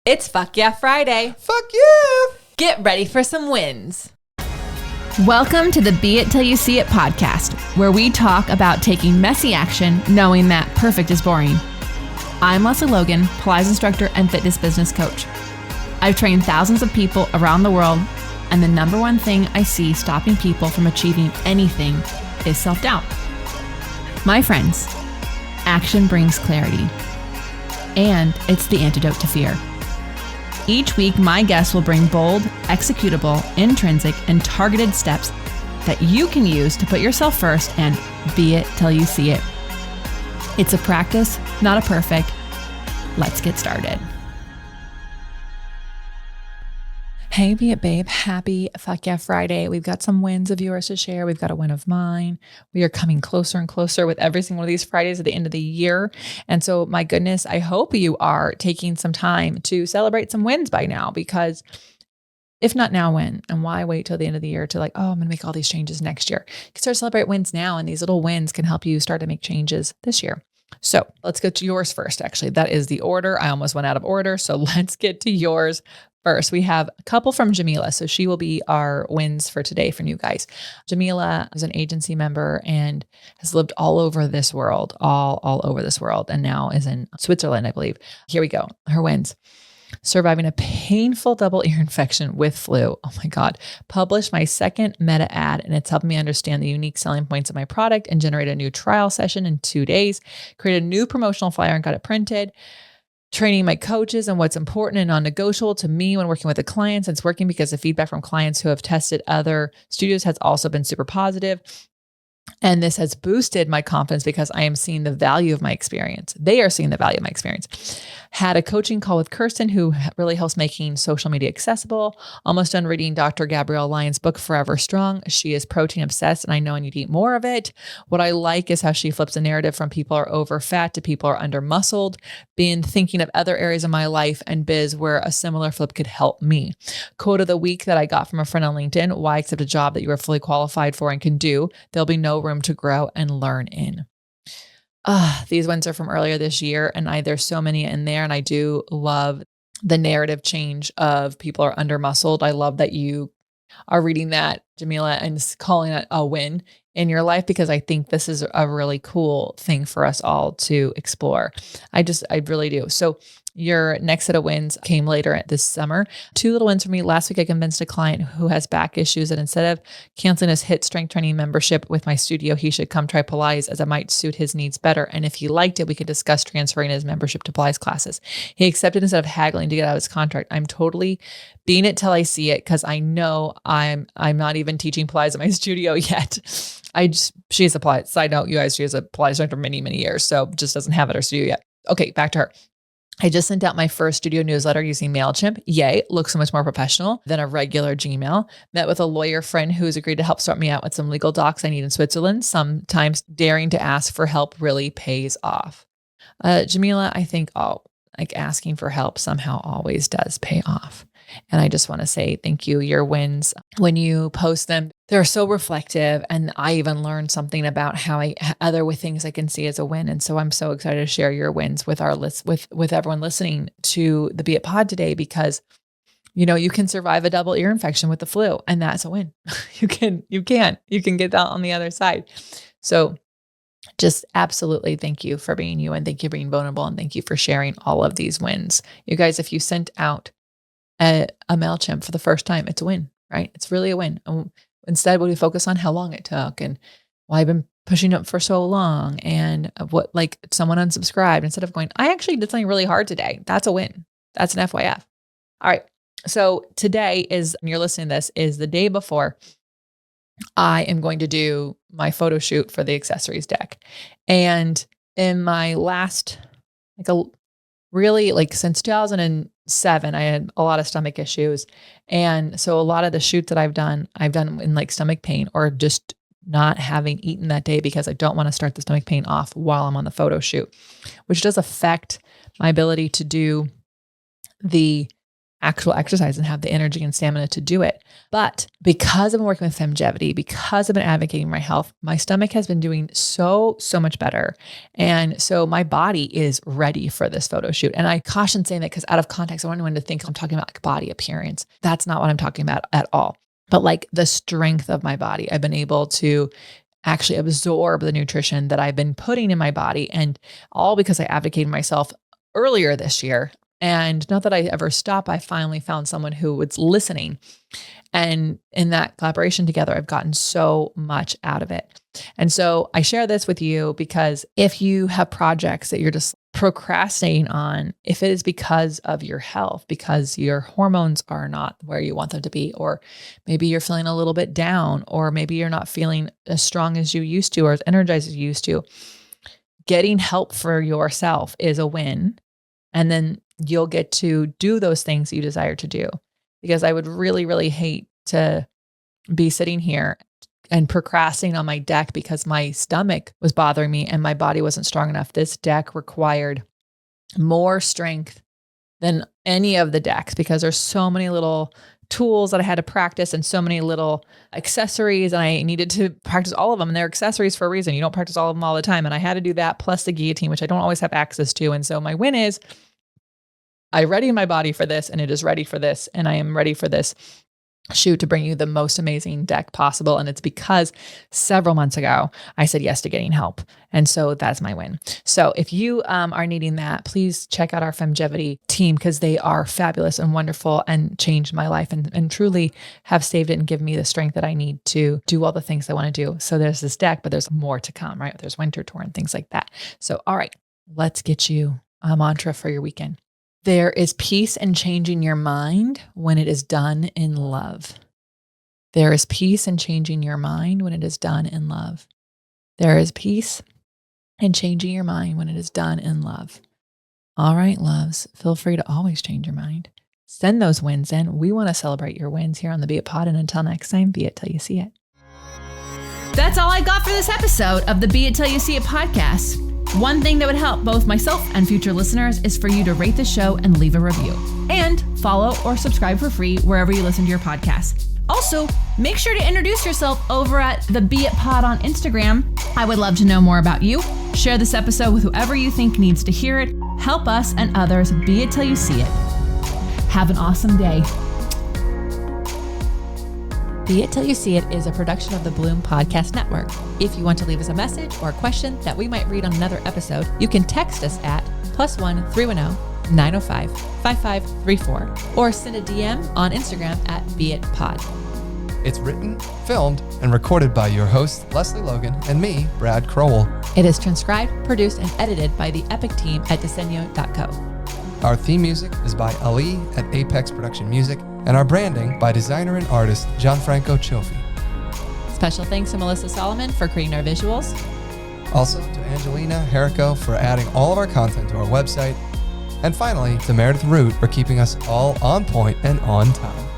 It's Fuck Yeah Friday. Fuck yeah! Get ready for some wins. Welcome to the Be It Till You See It podcast, where we talk about taking messy action, knowing that perfect is boring. I'm Lesley Logan, Pilates instructor and fitness business coach. I've trained thousands of people around the world, and the number one thing I see stopping people from achieving anything is self-doubt. My friends, action brings clarity, and it's the antidote to fear. Each week, my guests will bring bold, executable, intrinsic, and targeted steps that you can use to put yourself first and be it till you see it. It's a practice, not a perfect. Let's get started. Hey, Be It Babe. Happy Fuck Yeah Friday. We've got some wins of yours to share. We've got a win of mine. We are coming closer and closer with every single one of these Fridays at the end of the year. And so, my goodness, I hope you are taking some time to celebrate some wins by now, because if not now, when? And why wait till the end of the year to I'm going to make all these changes next year? You can start to celebrate wins now, and these little wins can help you start to make changes this year. So let's go to yours first. Actually, that is the order. I almost went out of order. So let's get to yours first. We have a couple from Djamila. So she will be our wins for today for new guys. Djamila is an agency member and has lived all over this world, all over this world, and now is in Switzerland, I believe. Here we go. Her wins. Surviving a painful double ear infection with flu. Oh my God. Published my second meta ad, and it's helped me understand the unique selling points of my product and generate a new trial session in 2 days. Created a new promotional flyer and got it printed. Training my coaches on what's important and non-negotiable to me when working with the clients. It's working because the feedback from clients who have tested other studios has also been super positive. And this has boosted my confidence because I am seeing the value of my experience. They are seeing the value of my experience. Had a coaching call with Kirsten, who really helps making social media accessible. Almost done reading Dr. Gabrielle Lyon's book, Forever Strong. She is protein obsessed, and I know I need to eat more of it. What I like is how she flips the narrative from people are over fat to people are under muscled, being thinking of other areas of my life and biz where a similar flip could help me. Quote of the week that I got from a friend on LinkedIn: why accept a job that you are fully qualified for and can do? There'll be no room to grow and learn in. These ones are from earlier this year, and there's so many in there. And I do love the narrative change of people are under muscled. I love that you are reading that, Djamila, and calling it a win in your life, because I think this is a really cool thing for us all to explore. I really do. So your next set of wins came later this summer. 2 little wins for me. Last week, I convinced a client who has back issues that instead of canceling his HIIT strength training membership with my studio, he should come try Pilates, as it might suit his needs better. And if he liked it, we could discuss transferring his membership to Pilates classes. He accepted instead of haggling to get out of his contract. I'm totally being it till I see it, because I know I'm not even teaching Pilates at my studio yet. She has a Pilates. Side note, you guys, she has a Pilates instructor for many, many years. So just doesn't have it at her studio yet. Okay, back to her. I just sent out my first studio newsletter using MailChimp. Yay, looks so much more professional than a regular Gmail. Met with a lawyer friend who has agreed to help sort me out with some legal docs I need in Switzerland. Sometimes daring to ask for help really pays off. Djamila, I think asking for help somehow always does pay off. And I just want to say thank you. Your wins, when you post them, they're so reflective. And I even learned something about how other things I can see as a win. And so I'm so excited to share your wins with our with everyone listening to the Be It Pod today, because you can survive a double ear infection with the flu, and that's a win. You can get that on the other side. So just absolutely thank you for being you, and thank you for being vulnerable, and thank you for sharing all of these wins. You guys, if you sent out a MailChimp for the first time, it's a win, right? It's really a win. Instead, we focus on how long it took and why I've been pushing it for so long, and what, someone unsubscribed, instead of going, I actually did something really hard today. That's a win. That's an FYF. All right. So today when you're listening to this, is the day before I am going to do my photo shoot for the accessories deck. And in my last, since 2007, I had a lot of stomach issues. And so a lot of the shoots that I've done in stomach pain, or just not having eaten that day because I don't want to start the stomach pain off while I'm on the photo shoot, which does affect my ability to do the actual exercise and have the energy and stamina to do it. But because I've been working with Femgevity, because I've been advocating my health, my stomach has been doing so much better. And so my body is ready for this photo shoot. And I caution saying that because out of context, I want anyone to think I'm talking about like body appearance. That's not what I'm talking about at all. But like the strength of my body, I've been able to actually absorb the nutrition that I've been putting in my body, and all because I advocated myself earlier this year. And not that I ever stop, I finally found someone who was listening. And in that collaboration together, I've gotten so much out of it. And so I share this with you because if you have projects that you're just procrastinating on, if it is because of your health, because your hormones are not where you want them to be, or maybe you're feeling a little bit down, or maybe you're not feeling as strong as you used to or as energized as you used to, getting help for yourself is a win. And then you'll get to do those things you desire to do. Because I would really, really hate to be sitting here and procrastinating on my deck because my stomach was bothering me and my body wasn't strong enough. This deck required more strength than any of the decks because there's so many little tools that I had to practice and so many little accessories, and I needed to practice all of them, and they're accessories for a reason. You don't practice all of them all the time. And I had to do that plus the guillotine, which I don't always have access to. And so my win is I ready my body for this, and it is ready for this. And I am ready for this shoot to bring you the most amazing deck possible. And it's because several months ago, I said yes to getting help. And so that's my win. So if you are needing that, please check out our Femgevity team because they are fabulous and wonderful and changed my life and truly have saved it and given me the strength that I need to do all the things I want to do. So there's this deck, but there's more to come, right? There's winter tour and things like that. So, all right, let's get you a mantra for your weekend. There is peace in changing your mind when it is done in love. There is peace in changing your mind when it is done in love. There is peace in changing your mind when it is done in love. All right, loves, feel free to always change your mind. Send those wins in. We want to celebrate your wins here on the Be It Pod. And until next time, be it till you see it. That's all I got for this episode of the Be It Till You See It podcast. One thing that would help both myself and future listeners is for you to rate the show and leave a review. And follow or subscribe for free wherever you listen to your podcast. Also, make sure to introduce yourself over at the Be It Pod on Instagram. I would love to know more about you. Share this episode with whoever you think needs to hear it. Help us and others be it till you see it. Have an awesome day. Be It Till You See It is a production of the Bloom Podcast Network. If you want to leave us a message or a question that we might read on another episode, you can text us at +1 310 905 5534 or send a DM on Instagram at BeItPod. It's written, filmed, and recorded by your host, Lesley Logan, and me, Brad Crowell. It is transcribed, produced, and edited by the epic team at Diseño.co. Our theme music is by Ali at Apex Production Music, and our branding by designer and artist Gianfranco Cioffi. Special thanks to Melissa Solomon for creating our visuals. Also to Angelina Herrico for adding all of our content to our website. And finally, to Meredith Root for keeping us all on point and on time.